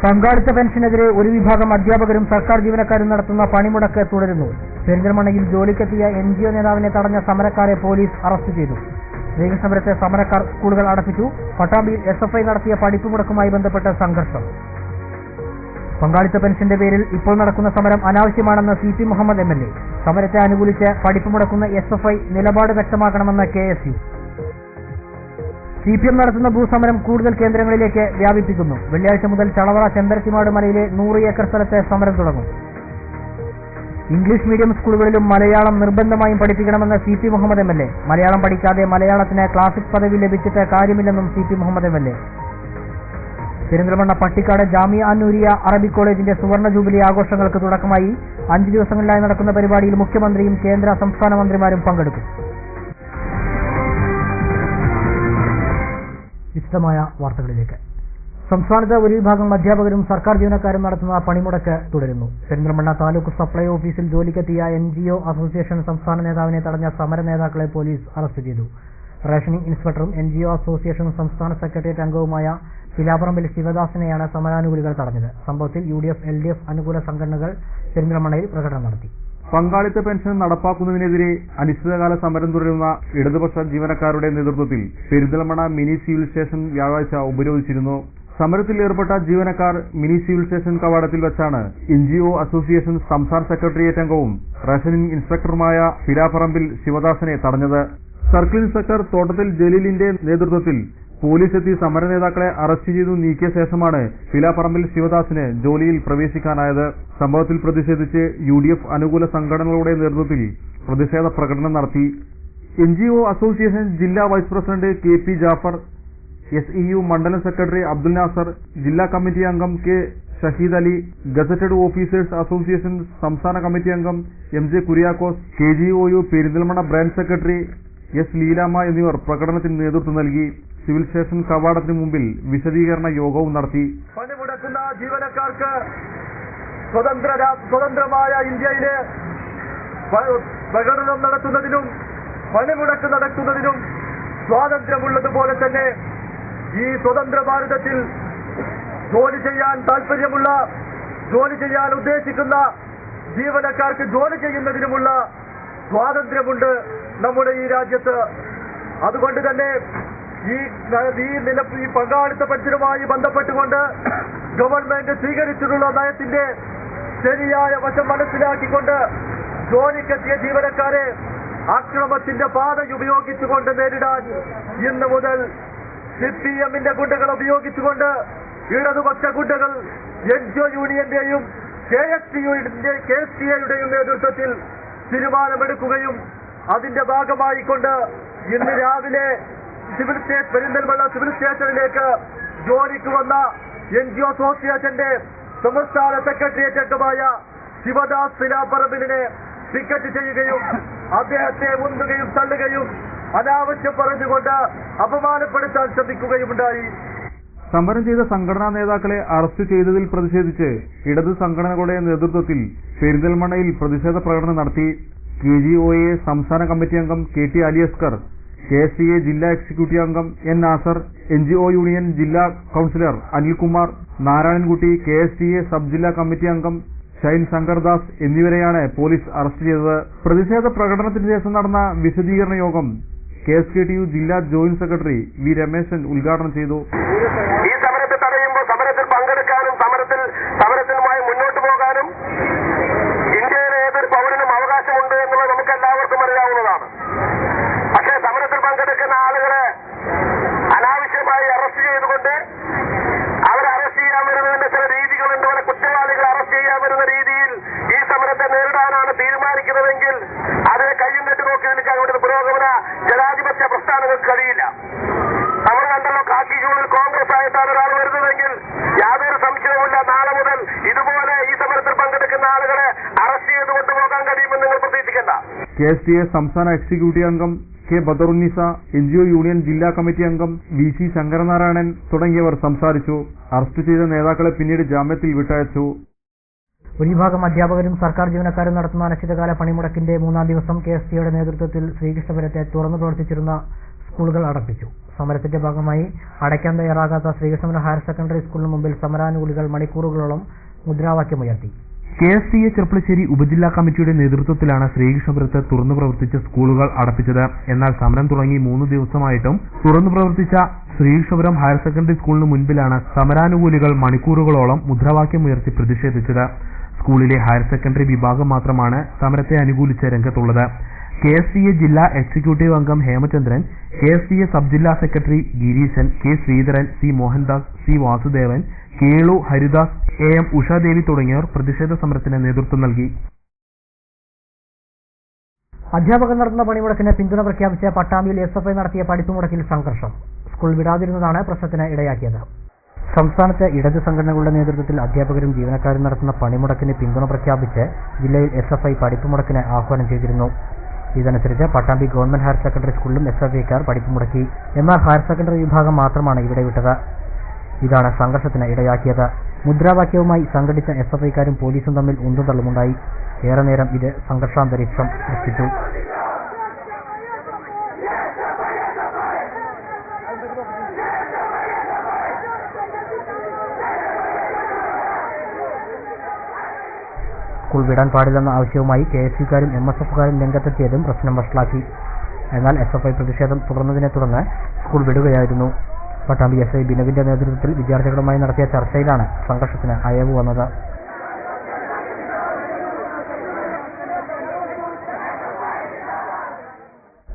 പങ്കാളിത്ത പെൻഷനെതിരെ ഒരു വിഭാഗം അധ്യാപകരും സർക്കാർ ജീവനക്കാരും നടത്തുന്ന പണിമുടക്ക് തുടരുന്നു. പെരിന്തൽമണ്ണയിൽ ജോലിക്കെത്തിയ NGO നേതാവിനെ തടഞ്ഞ സമരക്കാരെ പോലീസ് അറസ്റ്റ് ചെയ്തു. സമരത്തെ സമരക്കാർ സ്കൂളുകൾ അടപ്പിച്ചു. പട്ടാമ്പിയിൽ SFI നടത്തിയ പഠിപ്പുമുടക്കുമായി ബന്ധപ്പെട്ട സംഘർഷം. പങ്കാളിത്ത പെൻഷന്റെ പേരിൽ ഇപ്പോൾ നടക്കുന്ന സമരം അനാവശ്യമാണെന്ന് CP മുഹമ്മദ് MLA. സമരത്തെ അനുകൂലിച്ച് പഠിപ്പുമുടക്കുന്ന SFI നിലപാട് വ്യക്തമാക്കണമെന്ന് KSU. CPM നടത്തുന്ന ഭൂസമരം കൂടുതൽ കേന്ദ്രങ്ങളിലേക്ക് വ്യാപിപ്പിക്കുന്നു. വെള്ളിയാഴ്ച മുതൽ ചളവറ ചെമ്പരത്തിമാട് മലയിലെ 100 ഏക്കർ സ്ഥലത്തെ സമരം തുടങ്ങും. ഇംഗ്ലീഷ് മീഡിയം സ്കൂളുകളിലും മലയാളം നിർബന്ധമായും പഠിപ്പിക്കണമെന്ന് CP മുഹമ്മദ് MLA. മലയാളം പഠിക്കാതെ മലയാളത്തിന് ക്ലാസിക് പദവി ലഭിച്ചിട്ട് കാര്യമില്ലെന്നും CP Muhammad MLA. Perinthalmanna Pattikkad Jamia Annooriya Arabic കോളേജിന്റെ സുവർണ ജൂബിലി ആഘോഷങ്ങൾക്ക് തുടക്കമായി 5 ദിവസങ്ങളിലായി നടക്കുന്ന പരിപാടിയിൽ മുഖ്യമന്ത്രിയും കേന്ദ്ര സംസ്ഥാന മന്ത്രിമാരും പങ്കെടുക്കും. വിശദമായ വാർത്തകളിലേക്ക്. സംസ്ഥാനത്ത് ഒരു വിഭാഗം അധ്യാപകരും സർക്കാർ ജീവനക്കാരും നടത്തുന്ന പണിമുടക്ക് തുടരുന്നു. പെരിന്തൽമണ്ണ താലൂക്ക് സപ്ലൈ ഓഫീസിൽ ജോലിക്കെത്തിയ NGO അസോസിയേഷൻ സംസ്ഥാന നേതാവിനെ തടഞ്ഞ സമര നേതാക്കളെ പോലീസ് അറസ്റ്റ് ചെയ്തു. റേഷനിംഗ് ഇൻസ്പെക്ടറും NGO അസോസിയേഷൻ സംസ്ഥാന സെക്രട്ടേറിയറ്റ് അംഗവുമായ പിലാപ്പറമ്പിൽ ശിവദാസിനെയാണ് സമരാനുകൂലികൾ തടഞ്ഞത്. സംഭവത്തിൽ UDF, LDF അനുകൂല സംഘടനകൾ പെരിന്തൽമണ്ണയിൽ പ്രകടനം നടത്തി. പങ്കാളിത്ത പെൻഷൻ നടപ്പാക്കുന്നതിനെതിരെ അനിശ്ചിതകാല സമരം തുടരുന്ന ഇടതുപക്ഷ ജീവനക്കാരുടെ നേതൃത്വത്തിൽ പെരിന്തൽമണ്ണ മിനി സിവിൽ സ്റ്റേഷൻ വ്യാഴാഴ്ച ഉപരോധിച്ചിരുന്നു. സമരത്തിൽ ഏർപ്പെട്ട ജീവനക്കാർ മിനി സിവിൽ സ്റ്റേഷൻ കവാടത്തിൽ വെച്ചാണ് NGO അസോസിയേഷൻ സംസ്ഥാന സെക്രട്ടേറിയറ്റ് അംഗവും റേഷനിംഗ് ഇൻസ്പെക്ടറുമായ പിലാപ്പറമ്പിൽ ശിവദാസിനെ തടഞ്ഞത്. സർക്കിൾ ഇൻസ്പെക്ടർ തോട്ടത്തിൽ ജലീലിന്റെ നേതൃത്വത്തിൽ പോലീസ് എത്തി സമര നേതാക്കളെ അറസ്റ്റ് ചെയ്തു നീക്കിയ ശേഷമാണ് പിലാപ്പറമ്പിൽ ശിവദാസിന് ജോലിയിൽ പ്രവേശിക്കാനായത്. സംഭവത്തിൽ പ്രതിഷേധിച്ച് UDF അനുകൂല സംഘടനകളുടെ നേതൃത്വത്തിൽ പ്രതിഷേധ പ്രകടനം നടത്തി. NGO അസോസിയേഷൻ ജില്ലാ vice president KP Jafar, SEU മണ്ഡലം സെക്രട്ടറി അബ്ദുൽ നാസർ, ജില്ലാ കമ്മിറ്റി അംഗം K Shaheed Ali, gazetted officers association സംസ്ഥാന കമ്മിറ്റി അംഗം MJ Kuriakose, KGOU Perinthalmanna branch secretary S Leelamma എന്നിവർ പ്രകടനത്തിന് നേതൃത്വം നൽകി. സിവിൽ സ്റ്റേഷൻ കവാടത്തിന് മുമ്പിൽ വിശദീകരണ യോഗവും നടത്തി. പണിമുടക്കുന്ന ജീവനക്കാർക്ക് സ്വതന്ത്രമായ ഇന്ത്യയിലെ പ്രകടനം നടത്തുന്നതിനും പണിമുടക്ക് നടത്തുന്നതിനും സ്വാതന്ത്ര്യമുള്ളതുപോലെ തന്നെ ഈ സ്വതന്ത്ര ഭാരതത്തിൽ ജോലി ചെയ്യാൻ താൽപര്യമുള്ള, ജോലി ചെയ്യാൻ ഉദ്ദേശിക്കുന്ന ജീവനക്കാർക്ക് ജോലി ചെയ്യുന്നതിനുമുള്ള സ്വാതന്ത്ര്യമുണ്ട് നമ്മുടെ ഈ രാജ്യത്ത്. അതുകൊണ്ട് തന്നെ ഈ പങ്കാളിത്ത പെൻഷനുമായി ബന്ധപ്പെട്ടുകൊണ്ട് ഗവൺമെന്റ് സ്വീകരിച്ചിട്ടുള്ള നയത്തിന്റെ ശരിയായ വശം മനസ്സിലാക്കിക്കൊണ്ട് ജോലിക്കെത്തിയ ജീവനക്കാരെ അക്രമത്തിന്റെ പാത ഉപയോഗിച്ചുകൊണ്ട് നേരിടാൻ ഇന്ന് മുതൽ CPMന്റെ ഗുണ്ടകൾ ഉപയോഗിച്ചുകൊണ്ട് ഇടതുപക്ഷ ഗുണ്ടകൾ NGO യൂണിയന്റെയും KSTAയുടെയും നേതൃത്വത്തിൽ തീരുമാനമെടുക്കുകയും അതിന്റെ ഭാഗമായിക്കൊണ്ട് ഇന്ന് രാവിലെ പെരിന്തൽമണ്ണ സിവിൽ സ്റ്റേഷനിലേക്ക് ജോലിക്ക് വന്ന NGO അസോസിയേഷന്റെ സംസ്ഥാന സെക്രട്ടേറിയറ്റ് അംഗമായ ശിവദാസ് പിലാപ്പറമ്പിലിനെ പിക്കറ്റ് ചെയ്യുകയും അദ്ദേഹത്തെ മുന്തുകയും തള്ളുകയും അനാവശ്യം പറഞ്ഞുകൊണ്ട് അപമാനപ്പെടുത്താൻ ശ്രമിക്കുകയുമുണ്ടായി. സമരം ചെയ്ത സംഘടനാ നേതാക്കളെ അറസ്റ്റ് ചെയ്തതിൽ പ്രതിഷേധിച്ച് ഇടതു സംഘടനകളുടെ നേതൃത്വത്തിൽ പെരിന്തൽമണ്ണയിൽ പ്രതിഷേധ പ്രകടനം നടത്തി. KGOA സംസ്ഥാന കമ്മിറ്റി അംഗം KT അലിയസ്കർ, KSTA ജില്ലാ എക്സിക്യൂട്ടീവ് അംഗം N നാസർ, NGO യൂണിയൻ ജില്ലാ councillor Anilkumar, Narayanankutty, KSTA sub ജില്ലാ കമ്മിറ്റി അംഗം ഷൈൻ ശങ്കർദാസ് എന്നിവരെയാണ് പോലീസ് അറസ്റ്റ് ചെയ്തത്. പ്രതിഷേധ പ്രകടനത്തിന് ശേഷം നടന്ന വിശദീകരണ യോഗം KSKTU ജില്ലാ ജോയിന്റ് സെക്രട്ടറി V രമേശൻ ഉദ്ഘാടനം ചെയ്തു. ഈ സമരത്തെ തടയുമ്പോൾ സമരത്തിൽ പങ്കെടുക്കാനും സമരത്തിനുമായി മുന്നോട്ട് പോകാനും ഇന്ത്യയിലെ ഏതൊരു പൗരനും അവകാശമുണ്ട് എന്നുള്ളത് നമുക്ക് എല്ലാവർക്കും അറിയാവുന്നതാണ്. പക്ഷേ സമരത്തിൽ പങ്കെടുക്കുന്ന ആളുകളെ അനാവശ്യമായി അറസ്റ്റ് ചെയ്തുകൊണ്ട് അവരെ അറസ്റ്റ് ചെയ്യാൻ വരുന്നതിന്റെ ചില രീതികളുണ്ട്. അവരെ കുറ്റവാളികളെ അറസ്റ്റ് ചെയ്യാൻ വരുന്ന രീതിയിൽ ഈ സമരത്തെ നേരിടാനാണ് തീരുമാനിക്കുന്നതെങ്കിൽ അതിനെ കയ്യും കെട്ടി നോക്കി നിൽക്കാൻ വേണ്ടി പുരോഗമന ജനാധിപത്യ പ്രസ്ഥാനങ്ങൾക്ക് കഴിയില്ല. നമ്മൾ കണ്ടല്ലോ, കാക്കി ജൂണിൽ കോൺഗ്രസ് ആയിട്ടാണ് ഒരാൾ വരുന്നതെങ്കിൽ യാതൊരു സംശയവുമില്ല നാളെ മുതൽ ഇതുപോലെ ഈ സമരത്തിൽ പങ്കെടുക്കുന്ന ആളുകളെ അറസ്റ്റ് ചെയ്ത് കൊണ്ടുപോകാൻ കഴിയുമെന്ന് നിങ്ങൾ പ്രതീക്ഷിക്കേണ്ട. KSTA സംസ്ഥാന എക്സിക്യൂട്ടീവ് അംഗം K ബദറുന്നിസ, NGO യൂണിയൻ ജില്ലാ കമ്മിറ്റി അംഗം VC ശങ്കരനാരായണൻ തുടങ്ങിയവർ സംസാരിച്ചു. അറസ്റ്റ് ചെയ്ത നേതാക്കളെ പിന്നീട് ജാമ്യത്തിൽ വിട്ടയച്ചു. ഒരു വിഭാഗം അധ്യാപകരും സർക്കാർ ജീവനക്കാരും നടത്തുന്ന അനിശ്ചിതകാല പണിമുടക്കിന്റെ 3ാം ദിവസം KSTAയുടെ നേതൃത്വത്തിൽ ശ്രീകൃഷ്ണപുരത്തെ തുറന്നു പ്രവർത്തിച്ചിരുന്ന സ്കൂളുകൾ അടപ്പിച്ചു. സമരത്തിന്റെ ഭാഗമായി അടയ്ക്കാൻ തയ്യാറാകാത്ത ശ്രീകൃഷ്ണപുരം ഹയർ സെക്കൻഡറി സ്കൂളിന് മുമ്പിൽ സമരാനുകൂലികൾ മണിക്കൂറുകളോളം മുദ്രാവാക്യമുയർത്തി. KSTA ചെർപ്പളശ്ശേരി ഉപജില്ലാ കമ്മിറ്റിയുടെ നേതൃത്വത്തിലാണ് ശ്രീകൃഷ്ണപുരത്ത് തുറന്നു പ്രവർത്തിച്ച സ്കൂളുകൾ അടപ്പിച്ചത്. എന്നാൽ സമരം തുടങ്ങി 3 ദിവസമായിട്ടും തുറന്നു പ്രവർത്തിച്ച ശ്രീകൃഷ്ണപുരം ഹയർ സെക്കൻഡറി സ്കൂളിന് മുൻപിലാണ് സമരാനുകൂലികൾ മണിക്കൂറുകളോളം മുദ്രാവാക്യമുയർത്തി പ്രതിഷേധിച്ചത്. സ്കൂളിലെ ഹയർ സെക്കൻഡറി വിഭാഗം മാത്രമാണ് സമരത്തെ അനുകൂലിച്ച് രംഗത്തുള്ളത്. KSTA ജില്ലാ എക്സിക്യൂട്ടീവ് അംഗം ഹേമചന്ദ്രൻ, KSTA സബ് ജില്ലാ secretary Gireeshan, K Sreedharan, C Mohandas, C Vasudevan, Kelu Haridas, AM Ushadevi തുടങ്ങിയവർ പ്രതിഷേധ സമരത്തിന് നേതൃത്വം നൽകി. അധ്യാപകർ നടത്തുന്ന പണിമുടക്കിന് പിന്തുണ പ്രഖ്യാപിച്ച പട്ടാമ്പിയിൽ SFI നടത്തിയ പഠിപ്പുമുടക്കിൽ സംഘർഷം. സ്കൂൾ വിടാതിരുന്നതാണ് പ്രശ്നത്തിന് ഇടയാക്കിയത്. സംസ്ഥാനത്തെ ഇടത് സംഘടനകളുടെ നേതൃത്വത്തിൽ അധ്യാപകരും ജീവനക്കാരും നടത്തുന്ന പണിമുടക്കിന് പിന്തുണ പ്രഖ്യാപിച്ച് ജില്ലയിൽ SFI പഠിപ്പുമുടക്കിന് ആഹ്വാനം ചെയ്തിരുന്നു. ഇതനുസരിച്ച് പട്ടാമ്പി ഗവൺമെന്റ് ഹയർ സെക്കൻഡറി സ്കൂളിലും SFIക്കാർ പഠിപ്പുമുടക്കി. എന്നാൽ ഹയർ സെക്കൻഡറി വിഭാഗം മാത്രമാണ് ഇവിടെ വിട്ടത്. ഇതാണ് സംഘർഷത്തിന് ഇടയാക്കിയത്. മുദ്രാവാക്യവുമായി സംഘടിച്ച SFIക്കാരും പോലീസും തമ്മിൽ ഉന്തും തള്ളുമുണ്ടായി. ഏറെ നേരം ഇത് സംഘർഷാന്തരീക്ഷം സൃഷ്ടിച്ചു. സ്കൂൾ വിടാൻ പാടില്ലെന്ന ആവശ്യവുമായി KSUക്കാരും MSFക്കാരും രംഗത്തെത്തിയതും പ്രശ്നം വഷളാക്കി. എന്നാൽ SFI പ്രതിഷേധം തുടർന്നതിനെ തുടർന്ന് സ്കൂൾ വിടുകയായിരുന്നു. പട്ടാമ്പി SI ബിനവിന്റെ നേതൃത്വത്തിൽ വിദ്യാർത്ഥികളുമായി നടത്തിയ ചർച്ചയിലാണ് സംഘർഷത്തിന് അയവ് വന്നത്.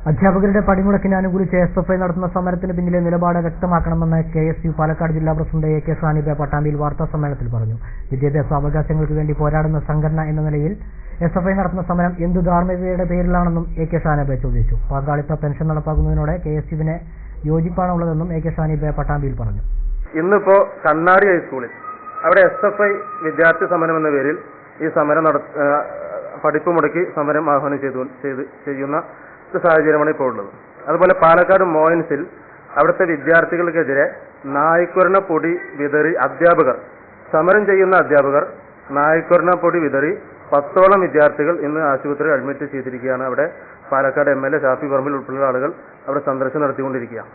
അധ്യാപകരുടെ പണിമുടക്കിനെ അനുകൂലിച്ച് SFI നടത്തുന്ന സമരത്തിന് പിന്നിലെ നിലപാട് വ്യക്തമാക്കണമെന്ന് KSU പാലക്കാട് ജില്ലാ പ്രസിഡന്റ് AK ഷാനിബ പട്ടാമ്പിയിൽ വാർത്താ സമ്മേളനത്തിൽ പറഞ്ഞു. വിദ്യാഭ്യാസ അവകാശങ്ങൾക്ക് വേണ്ടി പോരാടുന്ന സംഘടന എന്ന നിലയിൽ SFI നടത്തുന്ന സമരം എന്തു ധാർമ്മികതയുടെ പേരിലാണെന്നും AK ഷാനിബ ചോദിച്ചു. പങ്കാളിത്ത പെൻഷൻ നടപ്പാക്കുന്നതിനോട് KSUവിന് യോജിപ്പാണുള്ളതെന്നും AK ഷാനിബ പട്ടാമ്പിയിൽ പറഞ്ഞു. ഇന്നിപ്പോ കണ്ണാടി ഹൈസ്കൂളിൽ അവിടെ SFI വിദ്യാർത്ഥി സമരം എന്ന പേരിൽ ഈ സമരം പഠിപ്പ് മുടക്കി സമരം ആഹ്വാനം ചെയ്യുന്ന സാഹചര്യമാണ് ഇപ്പോൾ ഉള്ളത്. അതുപോലെ പാലക്കാട് മോയിൻസിൽ അവിടുത്തെ വിദ്യാർത്ഥികൾക്കെതിരെ നായ്ക്കൊരണ പൊടി വിതറി സമരം ചെയ്യുന്ന അധ്യാപകർ നായ്ക്കൊരണ പൊടി വിതറി 10ഓളം വിദ്യാർത്ഥികൾ ഇന്ന് ആശുപത്രിയിൽ അഡ്മിറ്റ് ചെയ്തിരിക്കുകയാണ്. അവിടെ പാലക്കാട് MLA ഷാഫി പറമ്പിൽ ഉൾപ്പെടെയുള്ള ആളുകൾ അവിടെ സന്ദർശനം നടത്തിക്കൊണ്ടിരിക്കുകയാണ്.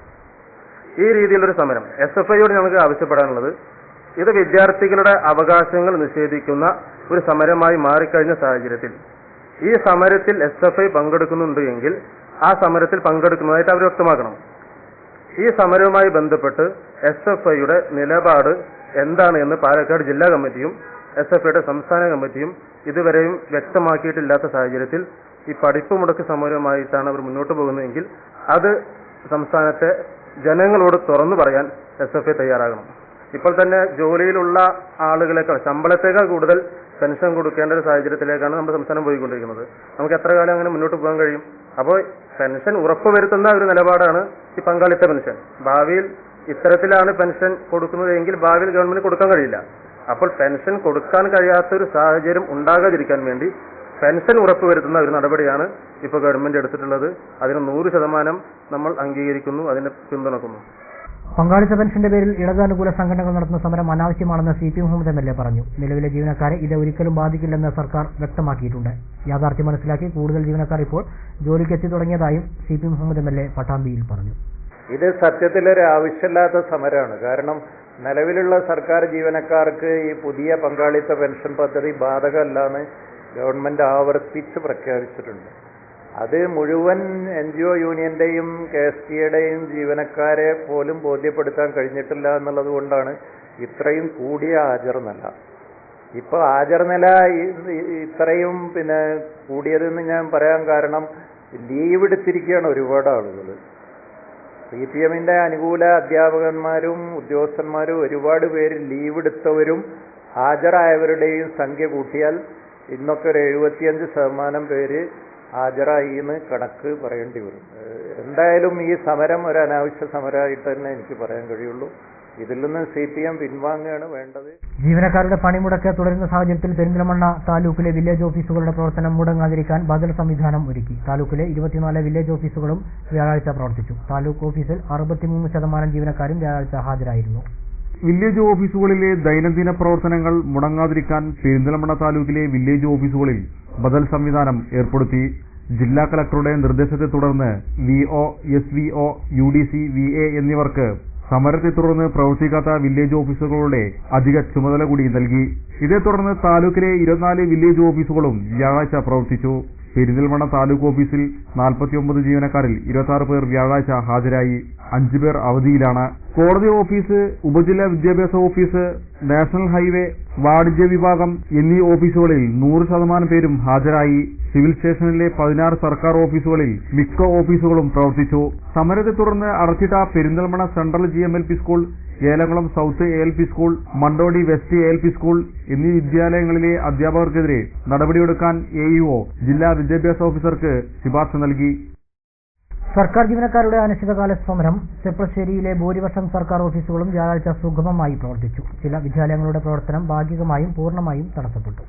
ഈ രീതിയിലൊരു സമരം SFIയോട് ഞങ്ങൾക്ക് ആവശ്യപ്പെടാനുള്ളത്, ഇത് വിദ്യാർത്ഥികളുടെ അവകാശങ്ങൾ നിഷേധിക്കുന്ന ഒരു സമരമായി മാറിക്കഴിഞ്ഞ സാഹചര്യത്തിൽ ഈ സമരത്തിൽ SFI പങ്കെടുക്കുന്നുണ്ട് എങ്കിൽ ആ സമരത്തിൽ പങ്കെടുക്കുന്നതായിട്ട് അവർ വ്യക്തമാക്കണം. ഈ സമരവുമായി ബന്ധപ്പെട്ട് SFIയുടെ നിലപാട് എന്താണ് എന്ന് പാലക്കാട് ജില്ലാ കമ്മിറ്റിയും SFIയുടെ സംസ്ഥാന കമ്മിറ്റിയും ഇതുവരെയും വ്യക്തമാക്കിയിട്ടില്ലാത്ത സാഹചര്യത്തിൽ ഈ പഠിപ്പ് മുടക്ക് സമരവുമായിട്ടാണ് അവർ മുന്നോട്ട് പോകുന്നതെങ്കിൽ അത് സംസ്ഥാനത്തെ ജനങ്ങളോട് തുറന്നു പറയാൻ SFI തയ്യാറാകണം. ഇപ്പോൾ തന്നെ ജോലിയിലുള്ള ആളുകളെക്കാൾ ശമ്പളത്തേക്കാൾ കൂടുതൽ പെൻഷൻ കൊടുക്കേണ്ട ഒരു സാഹചര്യത്തിലേക്കാണ് നമ്മുടെ സംസ്ഥാനം പോയിക്കൊണ്ടിരിക്കുന്നത്. നമുക്ക് എത്ര കാലം അങ്ങനെ മുന്നോട്ട് പോകാൻ കഴിയും? അപ്പോൾ പെൻഷൻ ഉറപ്പുവരുത്തുന്ന ഒരു നിലപാടാണ് ഈ പങ്കാളിത്ത പെൻഷൻ. ഭാവിയിൽ ഇത്തരത്തിലാണ് പെൻഷൻ കൊടുക്കുന്നതെങ്കിൽ ഭാവിയിൽ ഗവൺമെന്റ് കൊടുക്കാൻ കഴിയില്ല. അപ്പോൾ പെൻഷൻ കൊടുക്കാൻ കഴിയാത്ത ഒരു സാഹചര്യം ഉണ്ടാകാതിരിക്കാൻ വേണ്ടി പെൻഷൻ ഉറപ്പുവരുത്തുന്ന ഒരു നടപടിയാണ് ഇപ്പോൾ ഗവൺമെന്റ് എടുത്തിട്ടുള്ളത്. അതിന് 100% നമ്മൾ അംഗീകരിക്കുന്നു, അതിനെ പിന്തുണക്കുന്നു. പങ്കാളിത്ത പെൻഷന്റെ പേരിൽ ഇടതാനുകൂല സംഘടനകൾ നടത്തുന്ന സമരം അനാവശ്യമാണെന്ന് CP മുഹമ്മദ് MLA പറഞ്ഞു. നിലവിലെ ജീവനക്കാരെ ഇത് ഒരിക്കലും ബാധിക്കില്ലെന്ന് സർക്കാർ വ്യക്തമാക്കിയിട്ടുണ്ട്. യാഥാർത്ഥ്യം മനസ്സിലാക്കി കൂടുതൽ ജീവനക്കാർ ഇപ്പോൾ ജോലിക്കെത്തി തുടങ്ങിയതായും CP മുഹമ്മദ് MLA പട്ടാമ്പിയിൽ പറഞ്ഞു. ഇത് സത്യത്തിലൊരു ആവശ്യമില്ലാത്ത സമരമാണ്. കാരണം നിലവിലുള്ള സർക്കാർ ജീവനക്കാർക്ക് ഈ പുതിയ പങ്കാളിത്ത പെൻഷൻ പദ്ധതി ബാധകമല്ലാന്ന് ഗവൺമെന്റ് ആവർത്തിച്ച് പ്രഖ്യാപിച്ചിട്ടുണ്ട്. അത് മുഴുവൻ NGO യൂണിയന്റെയും KSTയുടെയും ജീവനക്കാരെ പോലും ബോധ്യപ്പെടുത്താൻ കഴിഞ്ഞിട്ടില്ല എന്നുള്ളത് കൊണ്ടാണ് ഇത്രയും കൂടിയ ആചരണനില. ഇപ്പോൾ ആചരണനില ഇത്രയും കൂടിയതെന്ന് ഞാൻ പറയാൻ കാരണം ലീവ് എടുത്തിരിക്കുകയാണ് ഒരുപാട് ആളുകൾ. CPMന്റെ അനുകൂല അധ്യാപകന്മാരും ഉദ്യോഗസ്ഥന്മാരും ഒരുപാട് പേര് ലീവ് എടുത്തവരും ഹാജരായവരുടെയും സംഖ്യ കൂട്ടിയാൽ ഇന്നൊക്കെ ഒരു 75% പേര് ഹാജരായി എന്ന് കണക്ക് പറയേണ്ടി വരും. എന്തായാലും ഈ സമരം ഒരു അനാവശ്യ സമരമായിട്ട് തന്നെ എനിക്ക് പറയാൻ കഴിയുള്ളൂ. ഇതിൽ നിന്ന് CPM പിൻവാങ്ങുകയാണ് വേണ്ടത്. ജീവനക്കാരുടെ പണിമുടക്ക് തുടരുന്ന സാഹചര്യത്തിൽ പെരിന്തൽമണ്ണ താലൂക്കിലെ വില്ലേജ് ഓഫീസുകളുടെ പ്രവർത്തനം മുടങ്ങാതിരിക്കാൻ ബദൽ സംവിധാനം ഒരുക്കി. താലൂക്കിലെ 24 വില്ലേജ് ഓഫീസുകളും വ്യാഴാഴ്ച പ്രവർത്തിച്ചു. താലൂക്ക് ഓഫീസിൽ 63% ജീവനക്കാരും വ്യാഴാഴ്ച ഹാജരായിരുന്നു. വില്ലേജ് ഓഫീസുകളിലെ ദൈനംദിന പ്രവർത്തനങ്ങൾ മുടങ്ങാതിരിക്കാൻ പെരിന്തൽമണ്ണ താലൂക്കിലെ വില്ലേജ് ഓഫീസുകളിൽ ബദൽ സംവിധാനം ഏർപ്പെടുത്തി. ജില്ലാ കളക്ടറുടെ നിർദ്ദേശത്തെ തുടർന്ന് VO, SVO, UDC, VA എന്നിവർക്ക് സമരത്തെ തുടർന്ന് പ്രവർത്തിക്കാത്ത വില്ലേജ് ഓഫീസുകളുടെ അധിക ചുമതല കൂടി നൽകി. ഇതേ തുടർന്ന് താലൂക്കിലെ 24 വില്ലേജ് ഓഫീസുകളും വ്യാഴാഴ്ച പ്രവർത്തിച്ചു. പെരിന്തൽമണ്ണ താലൂക്ക് ഓഫീസിൽ 49 ജീവനക്കാരിൽ 26 പേർ വ്യാഴാഴ്ച ഹാജരായി. 5 പേർ അവധിയിലാണ്. കോടതി ഓഫീസ്, ഉപജില്ലാ വിദ്യാഭ്യാസ ഓഫീസ്, നാഷണൽ ഹൈവേ, വാണിജ്യ വിഭാഗം എന്നീ ഓഫീസുകളിൽ 100% പേരും ഹാജരായി. സിവിൽ സ്റ്റേഷനിലെ 16 സർക്കാർ ഓഫീസുകളിൽ മിക്ക ഓഫീസുകളും പ്രവർത്തിച്ചു. സമരത്തെ തുടർന്ന് അടച്ചിട്ട Perinthalmanna central GMLP school, Elamkulam south ALP school, Mandodi west ALP school എന്നീ വിദ്യാലയങ്ങളിലെ അധ്യാപകർക്കെതിരെ നടപടിയെടുക്കാൻ AEO ജില്ലാ വിദ്യാഭ്യാസ ഓഫീസർക്ക് ശുപാർശ നൽകി. സർക്കാർ ജീവനക്കാരുടെ അനിശ്ചിതകാല സമരം. ചെർപ്പളശ്ശേരിയിലെ ഭൂരിപക്ഷം സർക്കാർ ഓഫീസുകളും വ്യാഴാഴ്ച സുഗമമായി പ്രവർത്തിച്ചു. ചില വിദ്യാലയങ്ങളുടെ പ്രവർത്തനം ഭാഗികമായും പൂർണ്ണമായും തടസ്സപ്പെട്ടു.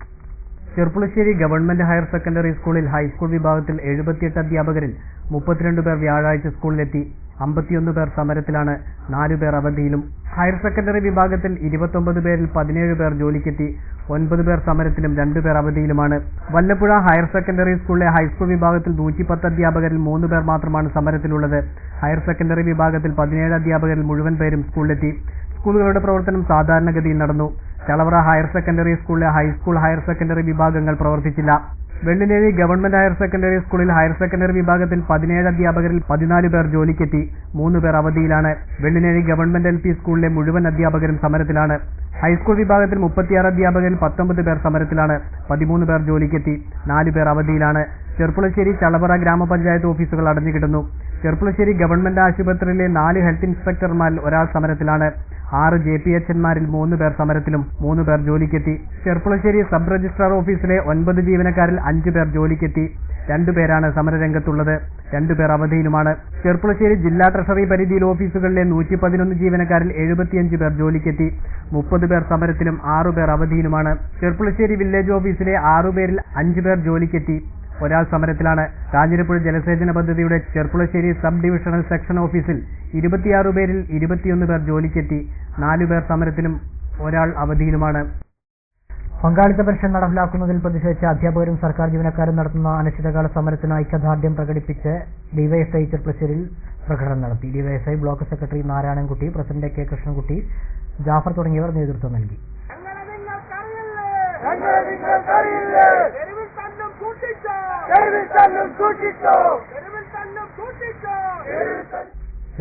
ചെർപ്പളശ്ശേരി ഗവൺമെന്റ് ഹയർ സെക്കൻഡറി സ്കൂളിൽ ഹൈസ്കൂൾ വിഭാഗത്തിൽ 78 അധ്യാപകരിൽ 32 പേർ വ്യാഴാഴ്ച സ്കൂളിലെത്തി. 51 പേർ സമരത്തിലാണ്, 4 പേർ അവധിയിലും. ഹയർ സെക്കൻഡറി വിഭാഗത്തിൽ 29 പേരിൽ 17 പേർ ജോലിക്കെത്തി. 9 പേർ സമരത്തിലും 2 പേർ അവധിയിലുമാണ്. വല്ലപ്പുഴ ഹയർ സെക്കൻഡറി സ്കൂളിലെ ഹൈസ്കൂൾ വിഭാഗത്തിൽ 110 അധ്യാപകരിൽ 3 പേർ മാത്രമാണ് സമരത്തിലുള്ളത്. ഹയർ സെക്കൻഡറി വിഭാഗത്തിൽ 17 അധ്യാപകരിൽ മുഴുവൻ പേരും സ്കൂളിലെത്തി. സ്കൂളുകളുടെ പ്രവർത്തനം സാധാരണഗതിയിൽ നടന്നു. ചളവറ ഹയർ സെക്കൻഡറി സ്കൂളിലെ ഹൈസ്കൂൾ ഹയർ സെക്കൻഡറി വിഭാഗങ്ങൾ പ്രവർത്തിച്ചില്ല. വെള്ളിനേഴി ഗവൺമെന്റ് ഹയർ സെക്കൻഡറി സ്കൂളിൽ ഹയർ സെക്കൻഡറി വിഭാഗത്തിൽ 17 അധ്യാപകരിൽ 14 പേർ ജോലിക്കെത്തി. 3 പേർ അവധിയിലാണ്. വെള്ളിനേഴി ഗവൺമെന്റ് LP സ്കൂളിലെ മുഴുവൻ അധ്യാപകരും സമരത്തിലാണ്. ഹൈസ്കൂൾ വിഭാഗത്തിൽ 36 അധ്യാപകരിൽ 19 പേർ സമരത്തിലാണ്. 13 പേർ ജോലിക്കെത്തി. 4 പേർ അവധിയിലാണ്. ചെർപ്പളശ്ശേരി ചളവറ ഗ്രാമപഞ്ചായത്ത് ഓഫീസുകൾ അടഞ്ഞുകിടന്നു. ചെർപ്പളശ്ശേരി ഗവൺമെന്റ് ആശുപത്രിയിലെ 4 ഹെൽത്ത് ഇൻസ്പെക്ടർമാരിൽ ഒരാൾ സമരത്തിലാണ്. 6 JPHന്മാരിൽ 3 പേർ സമരത്തിലും 3 പേർ ജോലിക്കെത്തി. ചെർപ്പളശ്ശേരി സബ് രജിസ്ട്രാർ ഓഫീസിലെ 9 ജീവനക്കാരിൽ 5 പേർ ജോലിക്കെത്തി. 2 പേരാണ് സമരരംഗത്തുള്ളത്. 2 പേർ അവധിയിലുമാണ്. ചെർപ്പളശ്ശേരി ജില്ലാ ട്രഷറി പരിധിയിൽ ഓഫീസുകളിലെ 111 ജീവനക്കാരിൽ 75 പേർ ജോലിക്കെത്തി. 30 പേർ സമരത്തിലും 6 പേർ അവധിയിലുമാണ്. ചെർപ്പളശ്ശേരി വില്ലേജ് ഓഫീസിലെ 6 പേരിൽ 5 പേർ ജോലിക്കെത്തി. ഒരാൾ സമരത്തിലാണ്. കാഞ്ഞിരപ്പുഴ ജലസേചന പദ്ധതിയുടെ ചെർപ്പളശ്ശേരി സബ് ഡിവിഷണൽ സെക്ഷൻ ഓഫീസിൽ 26 പേരിൽ 21 പേർ ജോലിക്കെത്തി. 4 പേർ സമരത്തിലും ഒരാൾ അവധിയിലുമാണ്. പങ്കാളിത്ത പെൻഷൻ നടപ്പിലാക്കുന്നതിൽ പ്രതിഷേധിച്ച് അധ്യാപകരും സർക്കാർ ജീവനക്കാരും നടത്തുന്ന അനിശ്ചിതകാല സമരത്തിന് ഐക്യദാർഢ്യം പ്രകടിപ്പിച്ച് ഡിവൈഎഫ്ഐ ചെർപ്പളശ്ശേരിയിൽ പ്രകടനം നടത്തി. DYFI block secretary Narayanankutty, president K Krishnankutty, Jafar തുടങ്ങിയവർ നേതൃത്വം നൽകി.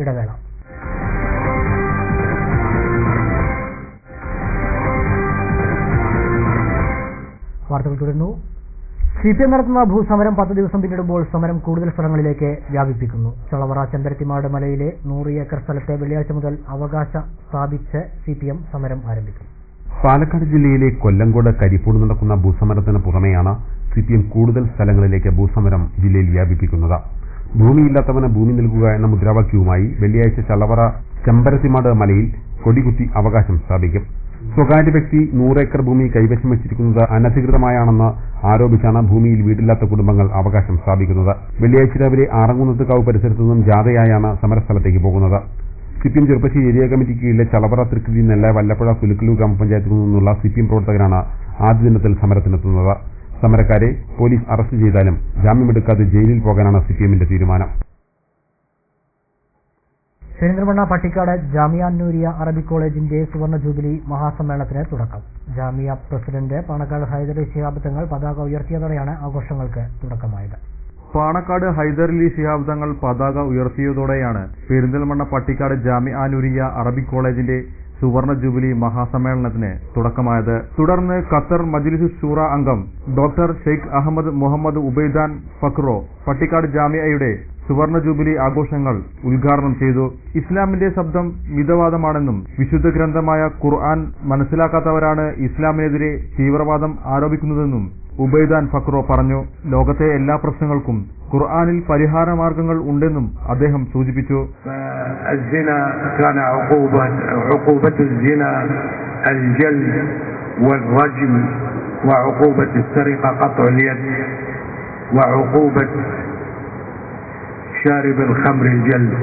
ഇടവേള. വാർത്തകൾ തുടരുന്നു. CPM നടത്തുന്ന ഭൂസമരം 10 ദിവസം പിന്നിടുമ്പോൾ സമരം കൂടുതൽ സ്ഥലങ്ങളിലേക്ക് വ്യാപിപ്പിക്കുന്നു. ചളവറ ചെന്തരത്തിമാട് മലയിലെ 100 ഏക്കർ സ്ഥലത്തെ വെള്ളിയാഴ്ച മുതൽ അവകാശ സ്ഥാപിച്ച് CPM സമരം ആരംഭിക്കും. പാലക്കാട് ജില്ലയിലെ കൊല്ലങ്കോട് കരിപ്പൂട് നടക്കുന്ന ഭൂസമരത്തിന് പുറമെയാണ് CPM കൂടുതൽ സ്ഥലങ്ങളിലേക്ക് ഭൂസമരം ജില്ലയിൽ വ്യാപിപ്പിക്കുന്നത്. ഭൂമിയില്ലാത്തവന് ഭൂമി നൽകുക എന്ന മുദ്രാവാക്യവുമായി വെള്ളിയാഴ്ച ചളവറ ചെമ്പരത്തിമാട് മലയിൽ കൊടികുത്തി അവകാശം സ്ഥാപിക്കും. സ്വകാര്യ വ്യക്തി 100 ഏക്കർ ഭൂമി കൈവശം വെച്ചിരിക്കുന്നത് അനധികൃതമായാണെന്ന് ആരോപിച്ചാണ് ഭൂമിയിൽ വീടില്ലാത്ത കുടുംബങ്ങൾ അവകാശം സ്ഥാപിക്കുന്നത്. വെള്ളിയാഴ്ച രാവിലെ ആറങ്ങുന്നത്തുകാവ് പരിസരത്തു നിന്നും ജാഥയായാണ് സമരസ്ഥലത്തേക്ക് പോകുന്നത്. CPM ചെറുപ്പശ്ശേരി ഏരിയ കമ്മിറ്റിക്ക് കീഴിലെ ചളവറ, തൃക്കൃതി, നെല്ല, വല്ലപ്പുഴ, പുലിക്കലൂർ ഗ്രാമപഞ്ചായത്തിൽ നിന്നുള്ള CPM പ്രവർത്തകരാണ് ആദ്യ ദിനത്തിൽ സമരത്തിനെത്തുന്നത്. സമരക്കാരെ പോലീസ് അറസ്റ്റ് ചെയ്താലും ജാമ്യമെടുക്കാതെ ജയിലിൽ പോകാനാണ് CPMന്റെ തീരുമാനം. പെരിന്തൽമണ്ണ പട്ടിക്കാട് ജാമിയ നൂരിയ അറബിക് കോളേജിന്റെ സുവർണ ജൂബിലി മഹാസമ്മേളനത്തിന് തുടക്കം. ജാമിയ പ്രസിഡന്റ് പാണക്കാട് ഹൈദരലി ശിഹാബ് തങ്ങൾ പതാക ഉയർത്തിയതോടെയാണ് ആഘോഷങ്ങൾക്ക് തുടക്കമായത്. പാണക്കാട് ഹൈദരലി ശിഹാബ് തങ്ങൾ പതാക ഉയർത്തിയതോടെയാണ് പെരിന്തൽമണ്ണ പട്ടിക്കാട് ജാമിയ നൂരിയ അറബിക് കോളേജിന്റെ സുവർണ ജൂബിലി മഹാസമ്മേളനത്തിന് തുടക്കമായത്. തുടർന്ന് ഖത്തർ മജ്ലിസ് ഷൂറ അംഗം ഡോക്ടർ ഷെയ്ഖ് അഹമ്മദ് മുഹമ്മദ് ഉബൈദാൻ ഫക്രോ പട്ടിക്കാട് ജാമിയയുടെ സുവർണ ജൂബിലി ആഘോഷങ്ങൾ ഉദ്ഘാടനം ചെയ്തു. ഇസ്ലാമിന്റെ ശബ്ദം മിതവാദമാണെന്നും വിശുദ്ധ ഗ്രന്ഥമായ ഖുർആൻ മനസ്സിലാക്കാത്തവരാണ് ഇസ്ലാമിനെതിരെ തീവ്രവാദം ആരോപിക്കുന്നതെന്നും ഉബൈദാൻ ഫക്രോ പറഞ്ഞു. ലോകത്തെ എല്ലാ പ്രശ്നങ്ങൾക്കും ഖുർആനിൽ പരിഹാരമാർഗങ്ങൾ ഉണ്ടെന്നും അദ്ദേഹം സൂചിപ്പിച്ചു. شارب الخمر الجلد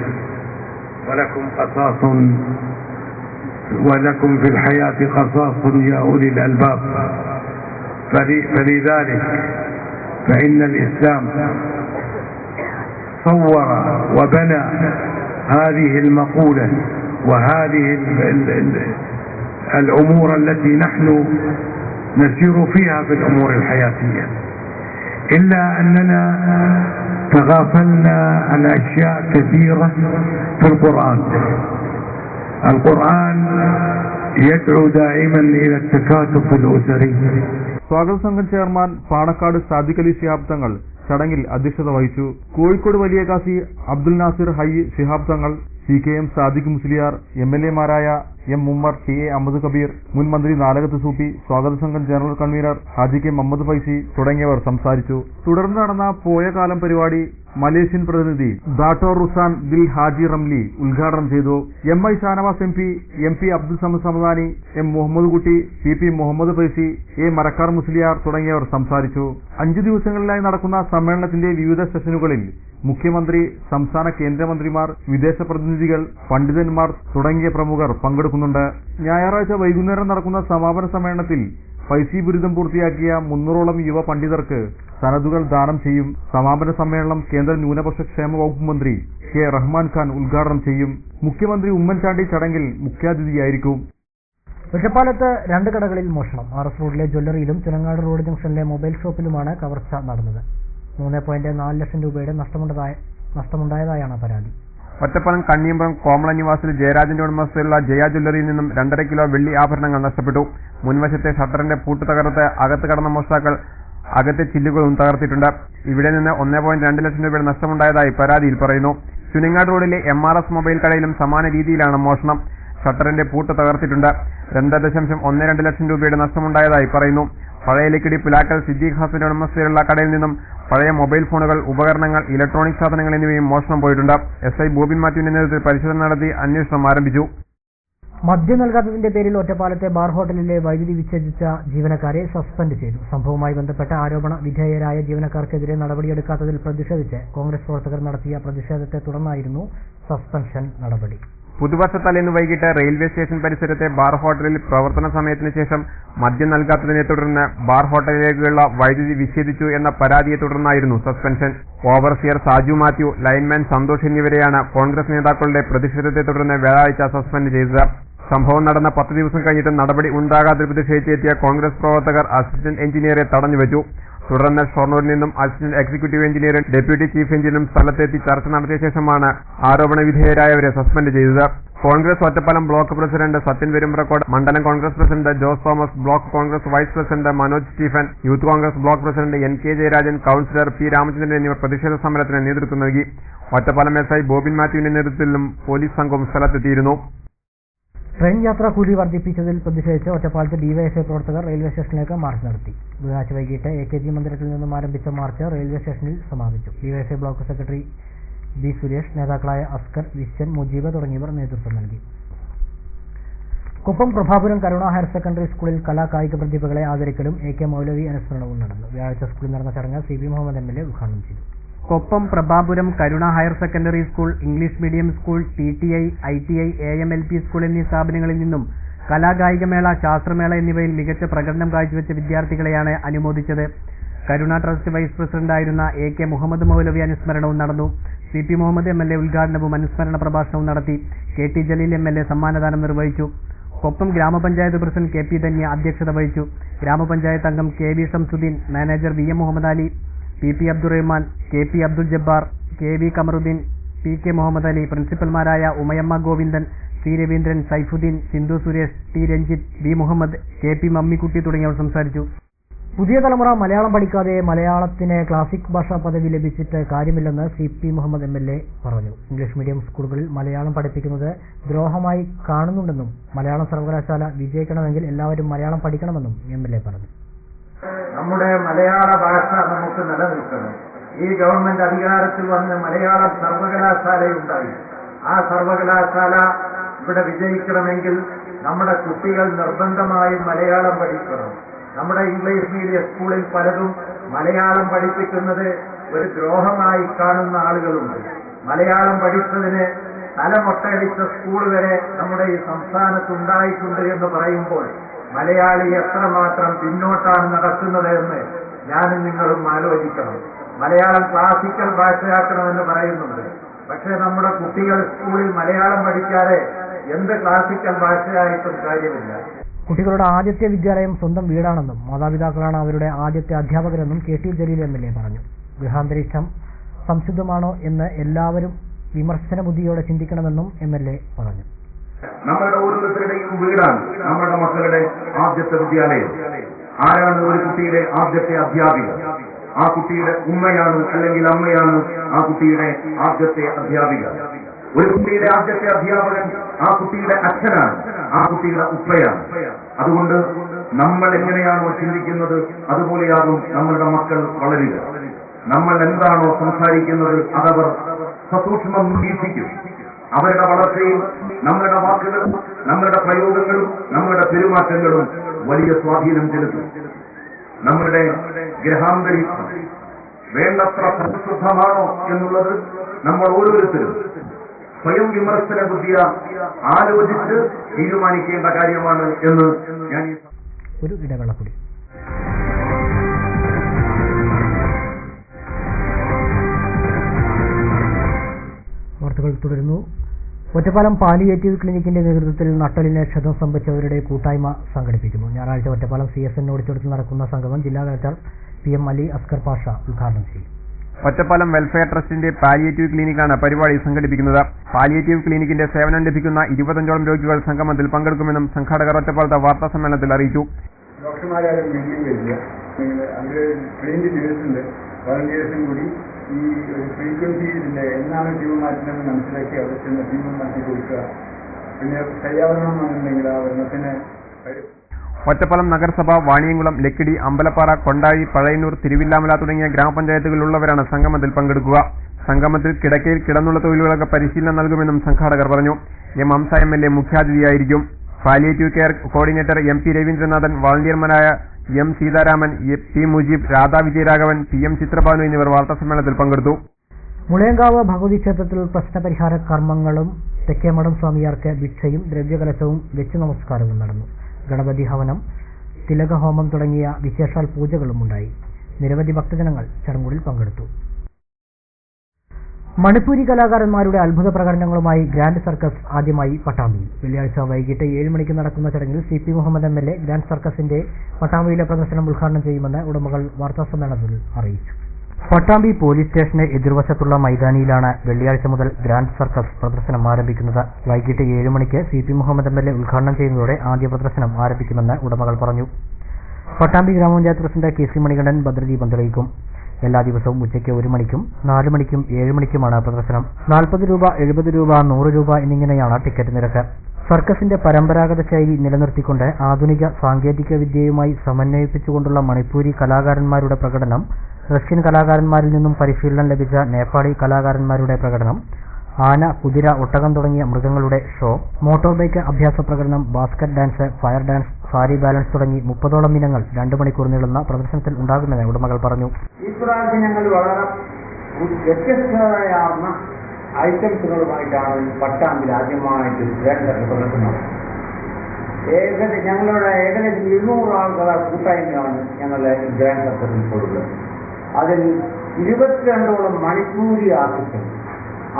ولكم في الحياة قصاص يا أولي الألباب فلذلك فإن الإسلام صور وبنى هذه المقولة وهذه الأمور التي نحن نسير فيها في الأمور الحياتية، إلا أننا تغافلنا عن أشياء كثيرة في القرآن. القرآن يدعو دائما إلى التكاتف الأسري. സ്വാഗത സംഘം ചെയർമാൻ പാണക്കാട് സാദിഖ് അലി ശിഹാബ് തങ്ങൾ ചടങ്ങിൽ അധ്യക്ഷത വഹിച്ചു. കോഴിക്കോട് വലിയ Kasi Abdul Nasir high Shihab Thangal, CKM Sadiq Musliyar, MLA-മാരായ M Ummer, TA Ahmed Kabir, മുൻ മന്ത്രി നാലകത്ത് സൂപ്പി, സ്വാഗത സംഘം general convener Haji K Muhammad Faizy തുടങ്ങിയവർ സംസാരിച്ചു. തുടർന്ന് നടന്ന പോയകാലം പരിപാടി മലേഷ്യൻ പ്രതിനിധി ദാട്ടോർ റുസാൻ ദിൽ ഹാജി റംലി ഉദ്ഘാടനം ചെയ്തു. MI Shanavas MP Abdul Samad Samadani, M Muhammad കുട്ടി, PP മുഹമ്മദ് ഫൈസി, A മരക്കാർ മുസ്ലിയാർ തുടങ്ങിയവർ സംസാരിച്ചു. 5 ദിവസങ്ങളിലായി നടക്കുന്ന സമ്മേളനത്തിന്റെ വിവിധ സെഷനുകളിൽ മുഖ്യമന്ത്രി, സംസ്ഥാന കേന്ദ്രമന്ത്രിമാർ, വിദേശ പ്രതിനിധികൾ, പണ്ഡിതന്മാർ തുടങ്ങിയ പ്രമുഖർ പങ്കെടുക്കുന്നുണ്ട്. ഞായറാഴ്ച വൈകുന്നേരം നടക്കുന്ന സമാപന സമ്മേളനത്തിൽ ഫൈസി ബിരുദം പൂർത്തിയാക്കിയ 300ഓളം യുവ പണ്ഡിതർക്ക് സനദുകൾ ദാനം ചെയ്യും. സമാപന സമ്മേളനം കേന്ദ്ര ന്യൂനപക്ഷ ക്ഷേമ വകുപ്പ് മന്ത്രി K റഹ്മാൻ ഖാൻ ഉദ്ഘാടനം ചെയ്യും. മുഖ്യമന്ത്രി ഉമ്മൻചാണ്ടി ചടങ്ങിൽ മുഖ്യാതിഥിയായിരിക്കും. ഒറ്റപ്പാലത്ത് 2 കടകളിൽ മോഷണം. RS റോഡിലെ ജ്വല്ലറിയിലും ചുനങ്ങാട് റോഡ് ജംഗ്ഷനിലെ മൊബൈൽ ഷോപ്പിലുമാണ് കവർച്ച നടന്നത്. 3.4 ലക്ഷം രൂപയുടെ നഷ്ടമുണ്ടായതായാണ് പരാതി. ഒറ്റപ്പാലം കണ്ണിയമ്പുറം കോമള നിവാസിൽ ജയരാജന്റെ ഉടമസ്ഥയിലുള്ള ജയ ജ്വല്ലറിയിൽ നിന്നും 2.5 കിലോ വെള്ളി ആഭരണങ്ങൾ നഷ്ടപ്പെട്ടു. മുൻവശത്തെ ഷട്ടറിന്റെ പൂട്ട് തകർത്ത് അകത്ത് കടന്ന മോഷ്ടാക്കൾ അകത്തെ ചില്ലുകളും തകർത്തിട്ടുണ്ട്. ഇവിടെ നിന്ന് 1.2 ലക്ഷം രൂപയുടെ നഷ്ടമുണ്ടായതായി പരാതിയിൽ പറയുന്നു. ചുനങ്ങാട് റോഡിലെ MRS മൊബൈൽ കടയിലും സമാന രീതിയിലാണ് മോഷണം. ഷട്ടറിന്റെ പൂട്ട് തകർത്തിട്ടുണ്ട്. 2.12 ലക്ഷം രൂപയുടെ നഷ്ടമുണ്ടായതായി പറയുന്നു. പഴയ ലക്കിടി പുലാക്കൽ സിദ്ദീഖ് ഹസന്റെ ഉടമസ്ഥയിലുള്ള കടയിൽ നിന്നും പഴയ മൊബൈൽ ഫോണുകൾ, ഉപകരണങ്ങൾ, ഇലക്ട്രോണിക് സാധനങ്ങൾ എന്നിവയും മോഷണം പോയിട്ടുണ്ട്. SI ബോബിൻ മാത്യുവിന്റെ നേതൃത്വത്തിൽ പരിശോധന നടത്തി അന്വേഷണം ആരംഭിച്ചു. മദ്യം നൽകാത്തതിന്റെ പേരിൽ ഒറ്റപ്പാലത്തെ ബാർ ഹോട്ടലിലെ വൈദ്യുതി വിച്ഛേദിച്ച ജീവനക്കാരെ സസ്പെൻഡ് ചെയ്തു. സംഭവവുമായി ബന്ധപ്പെട്ട ആരോപണ വിധേയരായ ജീവനക്കാർക്കെതിരെ നടപടിയെടുക്കാത്തതിൽ പ്രതിഷേധിച്ച് കോൺഗ്രസ് പ്രവർത്തകർ നടത്തിയ പ്രതിഷേധത്തെ തുടർന്നായിരുന്നു സസ്പെൻഷൻ നടപടി. പുതുവർഷത്തലേന്ന് വൈകിട്ട് റെയിൽവേ സ്റ്റേഷൻ പരിസരത്തെ ബാർ ഹോട്ടലിൽ പ്രവർത്തന സമയത്തിന് ശേഷം മദ്യം നൽകാത്തതിനെ തുടർന്ന് ബാർ ഹോട്ടലിലേക്കുള്ള വൈദ്യുതി വിച്ഛേദിച്ചു എന്ന പരാതിയെ തുടർന്നായിരുന്നു suspension. Overseer Saju Mathew, lineman Santhosh എന്നിവരെയാണ് കോൺഗ്രസ് നേതാക്കളുടെ പ്രതിഷേധത്തെ തുടർന്ന് വ്യാഴാഴ്ച സസ്പെൻഡ് ചെയ്തത്. സംഭവം നടന്ന 10 ദിവസം കഴിഞ്ഞിട്ടും നടപടി ഉണ്ടാകാതെ പ്രതിഷേധിച്ചെത്തിയ കോൺഗ്രസ് പ്രവർത്തകർ അസിസ്റ്റന്റ് എഞ്ചിനീയറെ തടഞ്ഞുവച്ചു. തുടർന്ന് ഷൊർണൂരിൽ നിന്നും അസിസ്റ്റന്റ് എക്സിക്യൂട്ടീവ് എഞ്ചിനീയറും ഡെപ്യൂട്ടി ചീഫ് എഞ്ചിനീയറും സ്ഥലത്തെത്തി ചർച്ച നടത്തിയ ശേഷമാണ് ആരോപണ വിധേയരായവരെ സസ്പെൻഡ് ചെയ്തത്. കോൺഗ്രസ് ഒറ്റപ്പാലം ബ്ലോക്ക് പ്രസിഡന്റ് സത്യൻ വെരുമ്പ്രക്കോട്, മണ്ഡലം Congress president Jose Thomas, block Congress vice president Manoj Stephen, youth Congress block president NK Jayarajan, councillor P Ramachandran എന്നിവർ പ്രതിഷേധ സമരത്തിന് നേതൃത്വം നൽകി. ഒറ്റപ്പാലം SI ബോബിൻ മാത്യുവിന്റെ നേതൃത്വത്തിലും പോലീസ് സംഘവും സ്ഥലത്തെത്തിയിരുന്നു. ട്രെയിൻ യാത്രാ കൂലി വർദ്ധിപ്പിച്ചതിൽ പ്രതിഷേധിച്ച് ഒറ്റപ്പാലത്ത് DYFI പ്രവർത്തകർ റെയിൽവേ സ്റ്റേഷനിലേക്ക് മാർച്ച് നടത്തി. ബുധനാഴ്ച വൈകിട്ട് AKG മന്ദിരത്തിൽ നിന്നും ആരംഭിച്ച മാർച്ച് റെയിൽവേ സ്റ്റേഷനിൽ സമാപിച്ചു. DYFI block secretary B Suresh, നേതാക്കളായ അസ്കർ, വിശ്വൻ, മുജീബ് തുടങ്ങിയവർ നേതൃത്വം നൽകി. കുപ്പം പ്രഭാപുരം കരുണ ഹയർ സെക്കൻഡറി സ്കൂളിൽ കലാകായിക പ്രതിഭകളെ ആദരിക്കലും AK മൗലവി അനുസ്മരണവും നടന്നു. വ്യാഴാഴ്ച സ്കൂളിൽ നടന്ന ചടങ്ങ് CP മുഹമ്മദ് MLA ഉദ്ഘാടനം ചെയ്തു. Koppam Prabhapuram Karuna higher secondary school, English medium school, TTI, ITI, AMLP school എന്നീ സ്ഥാപനങ്ങളിൽ നിന്നും കലാകായികമേള, ശാസ്ത്രമേള എന്നിവയിൽ മികച്ച പ്രകടനം കാഴ്ചവെച്ച വിദ്യാർത്ഥികളെയാണ് അനുമോദിച്ചത്. കരുണ ട്രസ്റ്റ് വൈസ് പ്രസിഡന്റായിരുന്ന AK മുഹമ്മദ് മൗലവി അനുസ്മരണവും നടന്നു. CP മുഹമ്മദ് MLA ഉദ്ഘാടനവും അനുസ്മരണ പ്രഭാഷണവും നടത്തി. KT ജലീൽ MLA സമ്മാനദാനം നിർവഹിച്ചു. കൊപ്പം ഗ്രാമപഞ്ചായത്ത് പ്രസിഡന്റ് KP ധന്യ അധ്യക്ഷത വഹിച്ചു. ഗ്രാമപഞ്ചായത്ത് അംഗം KV Shamsuddin, manager VM Muhammad Ali, PP Abdurahman, KP Abdul Jabbar, KV Kamaruddin, PK Muhammad Ali, പ്രിൻസിപ്പൽമാരായ Umayamma Govindan, C Raveendran, Saifuddin, Sindhu Suresh, T Ranjith, B Muhammad, KP Mammikutty തുടങ്ങിയവർ സംസാരിച്ചു. പുതിയ തലമുറ മലയാളം പഠിക്കാതെ മലയാളത്തിന് ക്ലാസിക് ഭാഷാ പദവി ലഭിച്ചിട്ട് കാര്യമില്ലെന്ന് CP മുഹമ്മദ് MLA പറഞ്ഞു. ഇംഗ്ലീഷ് മീഡിയം സ്കൂളുകളിൽ മലയാളം പഠിപ്പിക്കുന്നത് ദ്രോഹമായി കാണുന്നുണ്ടെന്നും മലയാളം സർവകലാശാല വിജയിക്കണമെങ്കിൽ എല്ലാവരും മലയാളം പഠിക്കണമെന്നും MLA പറഞ്ഞു. നമ്മുടെ മലയാള ഭാഷ നമുക്ക് നിലനിൽക്കണം. ഈ ഗവൺമെന്റ് അധികാരത്തിൽ വന്ന് മലയാളം സർവകലാശാലയുണ്ടായി. ആ സർവകലാശാല ഇവിടെ വിജയിക്കണമെങ്കിൽ നമ്മുടെ കുട്ടികൾ നിർബന്ധമായും മലയാളം പഠിക്കണം. നമ്മുടെ ഇംഗ്ലീഷ് മീഡിയം സ്കൂളിൽ പലതും മലയാളം പഠിപ്പിക്കുന്നത് ഒരു ദ്രോഹമായി കാണുന്ന ആളുകളുണ്ട്. മലയാളം പഠിച്ചതിന് തലമൊട്ടയടിച്ച സ്കൂൾ വരെ നമ്മുടെ ഈ സംസ്ഥാനത്തുണ്ടായിട്ടുണ്ട് എന്ന് പറയുമ്പോൾ മലയാളി എത്രമാത്രം പിന്നോട്ടാണ് നടക്കുന്നത് എന്ന് ഞാനും നിങ്ങളും ആലോചിക്കണം. മലയാളം ക്ലാസിക്കൽ ഭാഷയാക്കണമെന്ന് പറയുന്നുണ്ട്. പക്ഷേ നമ്മുടെ കുട്ടികൾ സ്കൂളിൽ മലയാളം പഠിക്കാതെ എന്ത് ക്ലാസിക്കൽ ഭാഷയായിട്ടും കാര്യമില്ല. കുട്ടികളുടെ ആദ്യത്തെ വിദ്യാലയം സ്വന്തം വീടാണെന്നും മാതാപിതാക്കളാണ് അവരുടെ ആദ്യത്തെ അധ്യാപകരെന്നും കെ ടി ജലീൽ MLA പറഞ്ഞു. ഗൃഹാന്തരീക്ഷം സംശുദ്ധമാണോ എന്ന് എല്ലാവരും വിമർശന ബുദ്ധിയോടെ ചിന്തിക്കണമെന്നും MLA പറഞ്ഞു. നമ്മളുടെ ഓരോരുത്തരുടെയും വീടാണ് നമ്മുടെ മക്കളുടെ ആദ്യത്തെ വിദ്യാലയം. ആരാണ് ഒരു കുട്ടിയുടെ ആദ്യത്തെ അധ്യാപിക? ആ കുട്ടിയുടെ ഉമ്മയാണ് അല്ലെങ്കിൽ അമ്മയാണ് ആ കുട്ടിയുടെ ആദ്യത്തെ അധ്യാപിക. ഒരു കുട്ടിയുടെ ആദ്യത്തെ അധ്യാപകൻ ആ കുട്ടിയുടെ അച്ഛനാണ്, ആ കുട്ടിയുടെ ഉപ്പയാണ്. അതുകൊണ്ട് നമ്മൾ എങ്ങനെയാണോ ചിന്തിക്കുന്നത് അതുപോലെയാകും നമ്മളുടെ മക്കൾ വളരുക. നമ്മൾ എന്താണോ സംസാരിക്കുന്നത് അതവർ സസൂക്ഷ്മം നിരീക്ഷിക്കും. അവരുടെ വളർച്ചയിൽ നമ്മളുടെ വാക്കുകളും നമ്മളുടെ പ്രയോഗങ്ങളും നമ്മളുടെ പെരുമാറ്റങ്ങളും വലിയ സ്വാധീനം ചെലുത്തും. നമ്മളുടെ ഗ്രഹാന്തരീക്ഷം വേണ്ടത്ര പരിശുദ്ധമാണോ എന്നുള്ളത് നമ്മൾ ഓരോരുത്തരും സ്വയം വിമർശന ബുദ്ധിയ ആലോചിച്ച് തീരുമാനിക്കേണ്ട കാര്യമാണ് എന്ന് ഞാൻ ഒരു ഇടവേള കൂടി. വാർത്തകൾ തുടരുന്നു. ഒറ്റപ്പാലം പാലിയേറ്റീവ് ക്ലിനിക്കിന്റെ നേതൃത്വത്തിൽ നട്ടലിന് ക്ഷതം സംഭവിച്ചവരുടെ കൂട്ടായ്മ സംഘടിപ്പിക്കുന്നു. ഞായറാഴ്ച ഒറ്റപ്പാലം CSN ഓഡിറ്റോറിയത്തിൽ നടക്കുന്ന സംഗമം ജില്ലാ കളക്ടർ PM അലി അസ്കർ പാഷ ഉദ്ഘാടനം ചെയ്യും. ഒറ്റപ്പാലം വെൽഫെയർ ട്രസ്റ്റിന്റെ പാലിയേറ്റീവ് ക്ലിനിക്കാണ് പരിപാടി സംഘടിപ്പിക്കുന്നത്. പാലിയേറ്റീവ് ക്ലിനിക്കിന്റെ സേവനം ലഭിക്കുന്ന 25ഓളം രോഗികൾ സംഗമത്തിൽ പങ്കെടുക്കുമെന്നും സംഘാടകർ ഒറ്റപ്പാലത്തെ വാർത്താ സമ്മേളനത്തിൽ അറിയിച്ചു. ഡോക്ടർമാരാരും വീണ്ടും വരില്ല. അത് ട്രെയിൻഡ് ദിവസമുണ്ട്. വളണ്ടിയേഴ്സും കൂടി ഈ ഫ്രീക്വൻസി ഇതിന്റെ എന്നാണ് ട്യൂൺ മാറ്റുന്നത് മനസ്സിലാക്കി അവിടെ ചെന്ന് ട്യൂൺ മാറ്റി കൊടുക്കുക. പിന്നെ കഴിയാവുന്നുണ്ടെങ്കിൽ ആ വർണ്ണത്തിന് ഒറ്റപ്പാലം നഗരസഭ, വാണിയംകുളം, ലക്കിടി, അമ്പലപ്പാറ, കൊണ്ടാഴി, പഴയന്നൂർ, തിരുവില്ലാമല തുടങ്ങിയ ഗ്രാമപഞ്ചായത്തുകളിലുള്ളവരാണ് സംഗമത്തിൽ പങ്കെടുക്കുക. സംഗമത്തിൽ കിടക്കയിൽ കിടന്നുള്ള തൊഴിലുകൾക്ക് പരിശീലനം നൽകുമെന്നും സംഘാടകർ പറഞ്ഞു. M. ഹംസ MLA മുഖ്യാതിഥിയായിരിക്കും. Palliative care coordinator MP Raveendranathan, വളണ്ടിയർമാരായ M. Seetharaman, P. Mujeeb, Radha Vijayaraghavan, PM Chithrabhanu എന്നിവർ വാർത്താസമ്മേളനത്തിൽ പങ്കെടുത്തു. മുളയങ്കാവ് ഭഗവതി ക്ഷേത്രത്തിൽ പ്രശ്നപരിഹാര കർമ്മങ്ങളും തെക്കേമഠം സ്വാമിയാർക്ക് ഭിക്ഷയും ദ്രവ്യകലശവും വെച്ച് നമസ്കാരവും നടന്നു. ഗണപതി ഹവനം, തിലകഹോമം തുടങ്ങിയ വിശേഷാൽ പൂജകളും ഉണ്ടായി. നിരവധി ഭക്തജനങ്ങൾ ചടങ്ങുകളിൽ പങ്കെടുത്തു. മണിപ്പൂരി കലാകാരന്മാരുടെ അത്ഭുത പ്രകടനങ്ങളുമായി ഗ്രാൻഡ് സർക്കസ് ആദ്യമായി പട്ടാമ്പിയിൽ. വെള്ളിയാഴ്ച വൈകിട്ട് 7 മണിക്ക് നടക്കുന്ന ചടങ്ങിൽ CP മുഹമ്മദ് MLA ഗ്രാൻഡ് സർക്കസിന്റെ പട്ടാമ്പിയിലെ പ്രദർശനം ഉദ്ഘാടനം ചെയ്യുമെന്ന് ഉടമകൾ വാർത്താസമ്മേളനത്തിൽ അറിയിച്ചു. പട്ടാമ്പി പോലീസ് സ്റ്റേഷന് എതിർവശത്തുള്ള മൈതാനിയിലാണ് വെള്ളിയാഴ്ച മുതൽ ഗ്രാൻഡ് സർക്കസ് പ്രദർശനം ആരംഭിക്കുന്നത്. വൈകിട്ട് 7 മണിക്ക് CP മുഹമ്മദ് MLA ഉദ്ഘാടനം ചെയ്യുന്നതോടെ ആദ്യ പ്രദർശനം ആരംഭിക്കുമെന്ന് ഉടമകൾ പറഞ്ഞു. പട്ടാമ്പി ഗ്രാമപഞ്ചായത്ത് പ്രസിഡന്റ് KC മണികണ്ഠൻ ഭദ്രദീപം തെളിയിക്കും. എല്ലാ ദിവസവും ഉച്ചയ്ക്ക് 1 മണിക്കും 4 മണിക്കും 7 മണിക്കുമാണ് പ്രദർശനം. 40 രൂപ, 70 രൂപ, 100 രൂപ എന്നിങ്ങനെയാണ് ടിക്കറ്റ് നിരക്ക്. സർക്കസിന്റെ പരമ്പരാഗത ശൈലി നിലനിർത്തിക്കൊണ്ട് ആധുനിക സാങ്കേതിക വിദ്യയുമായി സമന്വയിപ്പിച്ചുകൊണ്ടുള്ള മണിപ്പൂരി കലാകാരന്മാരുടെ പ്രകടനം, റഷ്യൻ കലാകാരന്മാരിൽ നിന്നും പരിശീലനം ലഭിച്ച നേപ്പാളി കലാകാരന്മാരുടെ പ്രകടനം, ആന, കുതിര, ഒട്ടകം തുടങ്ങിയ മൃഗങ്ങളുടെ ഷോ, മോട്ടോർ ബൈക്ക് അഭ്യാസ പ്രകടനം, basket dance, fire dance, sari balance തുടങ്ങി 30ഓളം ഇനങ്ങൾ 2 മണിക്കൂർ നീളുന്ന പ്രദർശനത്തിൽ ഉണ്ടാകുമെന്ന് ഉടമകൾ പറഞ്ഞു. ഇപ്രാവശ്യം ഞങ്ങൾ വളരെ വ്യത്യസ്തതയാർന്ന ഐറ്റംസുകളുമായിട്ടാണ് പട്ടാമ്പിൽ ആദ്യമായിട്ട് പ്രദർശനം. ഞങ്ങളുടെ ഏകദേശം 200 ആളുകളുടെ കൂട്ടായ്മയാണ് ഞങ്ങളുടെ ഗ്രാൻഡ് സർക്കസിൽ പോലുള്ളത്. അതിൽ 22ഓളം മണിപ്പൂരി ആർട്ടിസ്റ്റുകൾ.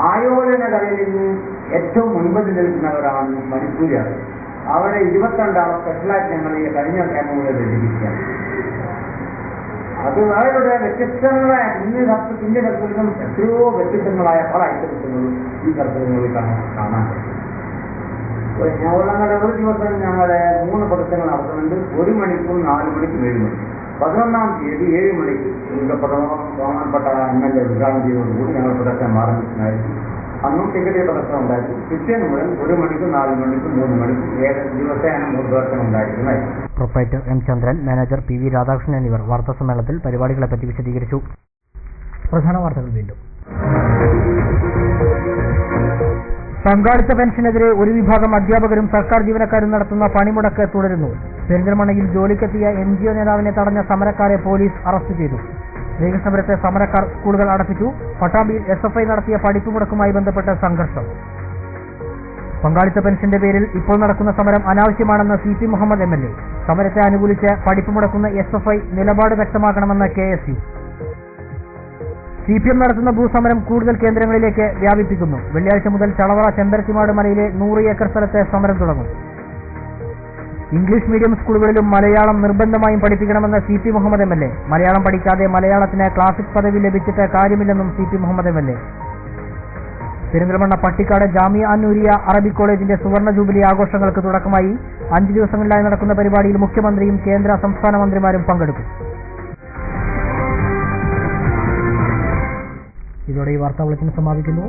ആയോധന കലയിൽ നിന്ന് ഏറ്റവും മുൻപന്തിൽ നിൽക്കുന്നവരാണ് മണിപ്പൂരി ആർട്ടിസ്റ്റ്. അവരെ 22 ആൾ സ്പെഷ്യലായിട്ട് ഞങ്ങൾ ഈ കഴിഞ്ഞ ക്യാമ്പുകളിൽ ലഭിക്കുകയാണ്. അത് വളരെ വ്യത്യസ്തങ്ങളായ ഇന്ത്യൻ സർക്കസിലും എത്രയോ വ്യത്യസ്തങ്ങളായ പല ഐറ്റംസുകളും ഈ സർക്കസുകളിൽ കാണാൻ പറ്റും. ഞങ്ങളുടെ ഒരു ദിവസം ഞങ്ങൾ 3 പ്രദർശനങ്ങൾ നടത്തുന്നുണ്ട്. 1 മണിക്കും 4 മണിക്കും 7 മണിക്കും. 11-ാം തീയതി 7 മണിക്ക് ബഹുമാനപ്പെട്ട MLA ഉദ്ഘാടനം ചെയ്തതോടുകൂടി ഞങ്ങൾ പ്രദർശനം ആരംഭിക്കുന്നതായിരിക്കും. അന്നും ടിക്കറ്റ് പ്രദർശനം ഉണ്ടായിരിക്കും. പിറ്റേന്ന് മുതൽ 1 മണിക്കും 4 മണിക്കും 3 മണിക്കും ദിവസേന 3 പ്രദർശനം ഉണ്ടായിരിക്കുന്നതായിരിക്കും. Proprietor M. Chandran, manager PV Radhakrishnan എന്നിവർ വാർത്താസമ്മേളനത്തിൽ പരിപാടികളെപ്പറ്റി വിശദീകരിച്ചു. പ്രധാന വാർത്തകൾ വീണ്ടും. പങ്കാളിത്ത പെൻഷനെതിരെ ഒരു വിഭാഗം അധ്യാപകരും സർക്കാർ ജീവനക്കാരും നടത്തുന്ന പണിമുടക്ക് തുടരുന്നു. പെരിന്തൽമണ്ണയിൽ ജോലിക്കെത്തിയ NGO നേതാവിനെ തടഞ്ഞ സമരക്കാരെ പോലീസ് അറസ്റ്റ് ചെയ്തു. ലീഗസമരത്തെ സമരക്കാർ സ്കൂളുകൾ അടപ്പിച്ചു. പട്ടാമ്പിയിൽ SFI നടത്തിയ പഠിപ്പ് മുടക്കുമായി ബന്ധപ്പെട്ട സംഘർഷം. പങ്കാളിത്ത പെൻഷന്റെ പേരിൽ ഇപ്പോൾ നടക്കുന്ന സമരം അനാവശ്യമാണെന്ന് CP മുഹമ്മദ് MLA. സമരത്തെ അനുകൂലിച്ച് പഠിപ്പ് മുടക്കുന്ന SFI നിലപാട് വ്യക്തമാക്കണമെന്ന് KSU. CPM നടത്തുന്ന ഭൂസമരം കൂടുതൽ കേന്ദ്രങ്ങളിലേക്ക് വ്യാപിപ്പിക്കുന്നു. വെള്ളിയാഴ്ച മുതൽ ചളവറ ചെമ്പരത്തിമാട് മലയിലെ 100 ഏക്കർ സ്ഥലത്ത് സമരം തുടങ്ങും. ഇംഗ്ലീഷ് മീഡിയം സ്കൂളുകളിലും മലയാളം നിർബന്ധമായും പഠിപ്പിക്കണമെന്ന് CP മുഹമ്മദ് MLA. മലയാളം പഠിക്കാതെ മലയാളത്തിന് ക്ലാസിക് പദവി ലഭിച്ചിട്ട് കാര്യമില്ലെന്നും CP Muhammad MLA. Perinthalmanna Pattikkad Jamia Annooriya Arabic കോളേജിന്റെ സുവർണ ജൂബിലി ആഘോഷങ്ങൾക്ക് തുടക്കമായി 5 ദിവസങ്ങളിലായി നടക്കുന്ന പരിപാടിയിൽ മുഖ്യമന്ത്രിയും കേന്ദ്ര സംസ്ഥാന മന്ത്രിമാരും പങ്കെടുക്കും. ഇതോടെ ഈ വാർത്താ ബുള്ളറ്റിൻ സമാപിക്കുന്നു.